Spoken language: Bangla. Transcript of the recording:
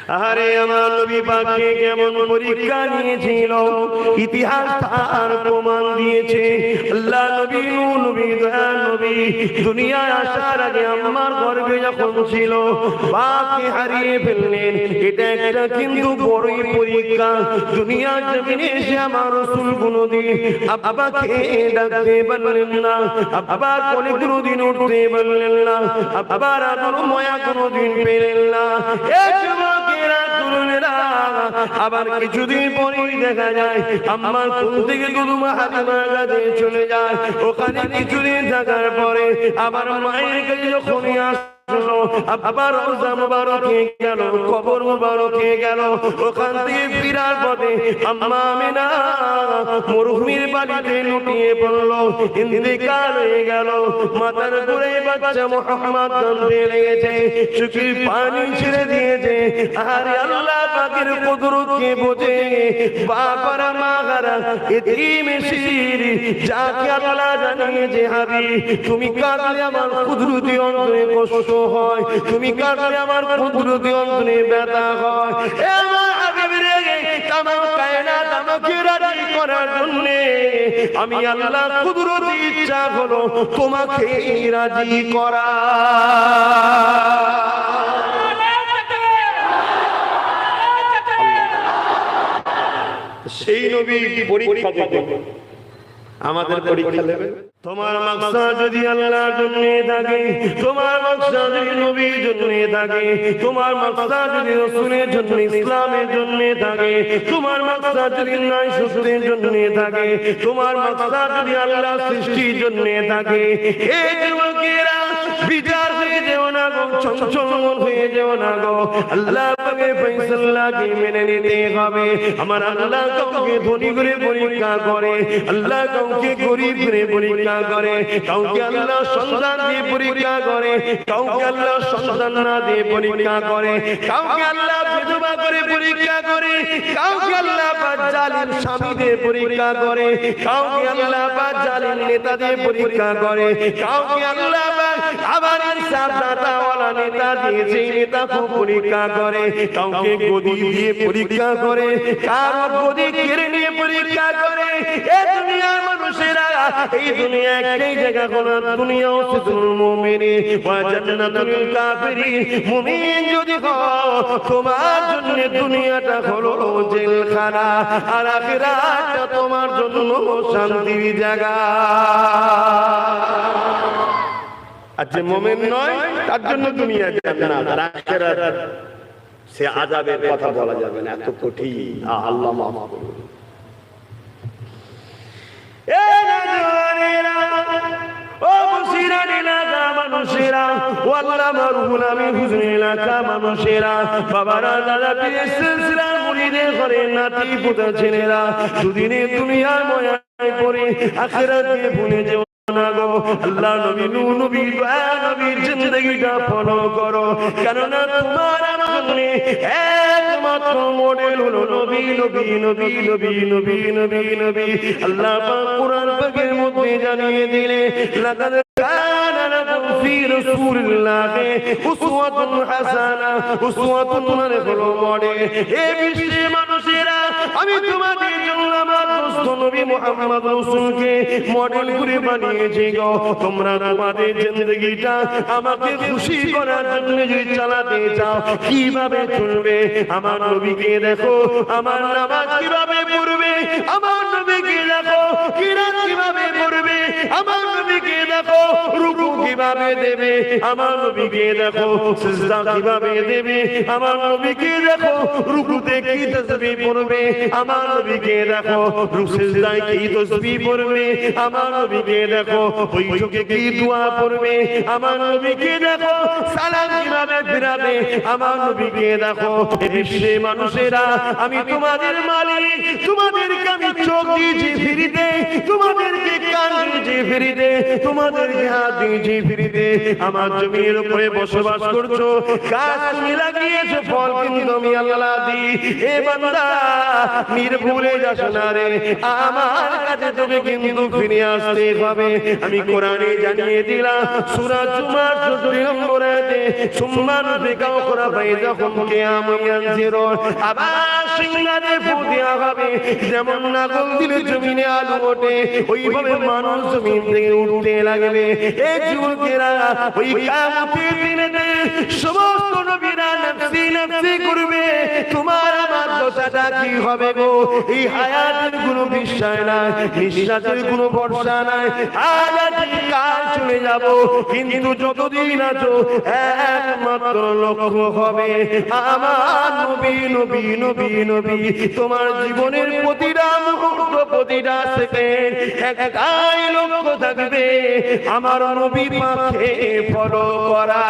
আরে আমার নবী পাককে কেমন পরীক্ষা নিয়েছিল, ইতিহাস তার প্রমাণ দিয়েছে। আল্লাহ নবী নবী দয়ার নবী দুনিয়ায় আসার আগে আমার গর্ভে যখন ছিল বাপকে হারিয়ে ফেললেন। এটা একটা কিন্তু বড়ই পরীক্ষা। দুনিয়ার জমিনে এসে আমার রাসূল কোনদিন আব্বাকে ডাকতে পারলেন না, আব্বার কোলে কোনদিন উঠতে পারলেন না, আব্বার আদর মায়া কোনদিন পেলেন না। আবার কিছুদিন পরেই দেখা যায় আমার কোল থেকে দুধমা হালিমার কাছে চলে যায়। ওখানে কিছুদিন থাকার পরে আবার মায়ের কাছে যখন আবার রওজা মুবারকে গেল, কবর মুবারকে গেল। ওখান থেকে ফিরার পথে আম্মা আমিনা মরুভূমির বালিতে লুটিয়ে পড়লো, ইন্তেকাল হয়ে গেল। মাথার উপরে বাচ্চা মুহাম্মদ কাঁদতে লেগেছে, চোখের পানি ছেড়ে দিয়েছে। আরে আল্লাহ পাকের কুদরতকে বোঝে বাবারা মাগারা এতিম শির যাকে আল্লাহ জানিয়েছে হাবিব তুমি কাঁদলে আমার কুদরতি অন্তরে কষ্ট হয়, তুমি কাঁদলে আমার কুদরতি অন্তরে ব্যথা হয়। এ আমার হাবিবের তামাম কায়নাত আমাকে রাজি করার জন্য আমি আল্লাহ কুদরতি ইচ্ছা হলো তোমাকে রাজি করা। সেই নবী পরীক্ষা দেবেন, আমাদের পরীক্ষা নেবেন। তোমার মাকসাদ যদি আল্লাহর জন্য থাকে, তোমার মাকসাদ যদি নবীর জন্য থাকে, তোমার মাকসাদ যদি রাসূলের জন্য ইসলামের জন্য থাকে, তোমার মাকসাদ যদি ন্যায় সত্যের জন্য থাকে, তোমার মাকসাদ যদি আল্লাহর সৃষ্টির জন্য থাকে, এই যুবকেরা বিচার হয়ে যেও না গো, চঞ্চল হয়ে যেও না গো। আল্লাহ পাকের ফয়সালাকে মেনে নিতে হবে। আমার আল্লাহ কাউকে ধনী করে পরীক্ষা করে, আল্লাহ কাউকে গরিব করে পরীক্ষা করে, কাউকে আল্লাহ সন্তান দিয়ে পরীক্ষা করে, কাউকে আল্লাহ সন্তান না দিয়ে পরীক্ষা করে, কাউকে আল্লাহ বিধবা করে পরীক্ষা করে, কাউকে আল্লাহ পাক জালিম স্বামী দিয়ে পরীক্ষা করে, কাউকে আল্লাহ পাক জালিম নেতা দিয়ে পরীক্ষা করে, কাউকে আল্লাহ পাক আবার ইনসাফ দাতাওয়ালা নেতা দিয়ে সেই নেতাকে পরীক্ষা করে, কাউকে গদি দিয়ে পরীক্ষা করে, কারো গদি কেড়ে নিয়ে পরীক্ষা করে। এই দুনিয়ার মানুষেরা এই দুনিয়া একটাই জায়গা হলো দুনিয়া সিজনুল মুমিনি ওয়া জান্নাতুল কাফিরিন। মুমিন যদি হও তোমার জন্য দুনিয়াটা হলো জেলখানা, আর আখিরাতটা তোমার জন্য শান্তির জায়গা। আর যে মুমিন নয় তার জন্য দুনিয়া জান্নাত, আর আখিরাত সে আযাবের কথা বলা যাবে না, এত কঠিন। আল্লাহ মাফ করুন। এ নজওয়ানেরা, ও মুসিরান এলাকা মানুষেরা, ওয়াল্লাহ মারহুম আমি হুজুর এলাকা মানুষেরা, বাবারা দাদা পীর সিলসিলা মুরিদের ঘরে নাতি পুতা ছেলেরা, দুদিনে দুনিয়ার ময়ায় পড়ে আখিরাতকে ভুলে যেও না গো। আল্লাহ নবী নবী দয়া নবীর জিন্দেগিটা ফলো করো, কেননা তোমার জন্য একমাত্র মডেল হলো নবী নবী নবী নবী নবী নবী নবী। আল্লাহ পাক কুরআন পাকের মধ্যে জানিয়ে দিলে লাকাদ কানা লাকুম ফি রাসূলিল্লাহি উসওয়াতুন হাসানা। উসওয়াতুন মানে হলো মডেল। এই বিশ্বের মানুষেরা আমি তোমাদের জন্য আমার দোস্ত নবী মুহাম্মদ রাসূলকে মডেল করে বানিয়েছি গো। তোমরা তোমাদের জিন্দেগিটা আমাকে খুশি করার জন্য যদি চালাতে চাও, কিভাবে চলবে আমার নবীকে দেখো, আমার নামাজ কিভাবে পড়বে, আমার নবীকে দেখো কিরাত কিভাবে পড়বে, আমার নবীকে দেখো রুকু কিভাবে দেবে, আমার নবীকে দেখো সিজদা কিভাবে দেবে, আমার নবীকে দেখো রুকুতে কি তাসবিহ পড়বে, আমার নবীকে দেখো সিজদায় কি তাসবিহ পড়বে, আমার নবীকে দেখো বৈঠকে কি দোয়া পড়বে, আমার নবীকে দেখো সালাম কিভাবে ফিরাবে, আমার নবীকে দেখো। এই বিশ্বের মানুষেরা আমি তোমাদের মালিক, তোমাদেরকে আমি চোখ দিয়েছি ফিরিতে, তোমাদেরকে কান দিয়েছি ফিরিতে, তোমাদেরকে হাত দিয়েছি ফিরিতে। আমার জমির উপরে বসবাস করছো, গাছ তুমি লাগিয়েছো, ফল কিন্তু আমি আল্লাহ দিই। এ বান্দা নির্ভুলে যাস না রে, আমার কাছে তোকে কিন্তু ফিরে আসতে হবে। আমি কোরআনে জানিয়ে দিলাম সূরা জুমার 14 নম্বর আয়াতে সুম্মান বিকাও করা বাইদাহুম কিয়ামুন ইয়ানজিরুন, আবার সিংহাতে ফু দেওয়া হবে। যেমন নাগল দিলে জমিনে আলু ওঠে, ওইভাবে মানুষ জমিন থেকে উঠতে লাগবে। এই যুবকেরা ওই কিয়ামতের দিনে সমস্ত নবীরা নফসি নফসি করবে। তোমার আমার দশাটা কি হবে গো? এই হায়াতের কোনো বিশ্বাস নাই, নিঃশ্বাসের কোনো ভরসা নাই। আজ আছি কাল চলে যাব, কিন্তু যতদিন আছো একমাত্র লক্ষ্য হবে আমার নবী নবী নবী নবী। তোমার জীবনের প্রতিটা মুহূর্ত প্রতিটা সেকেন্ড একটাই লক্ষ্য থাকবে আমার নবী পাকে ফলো করা।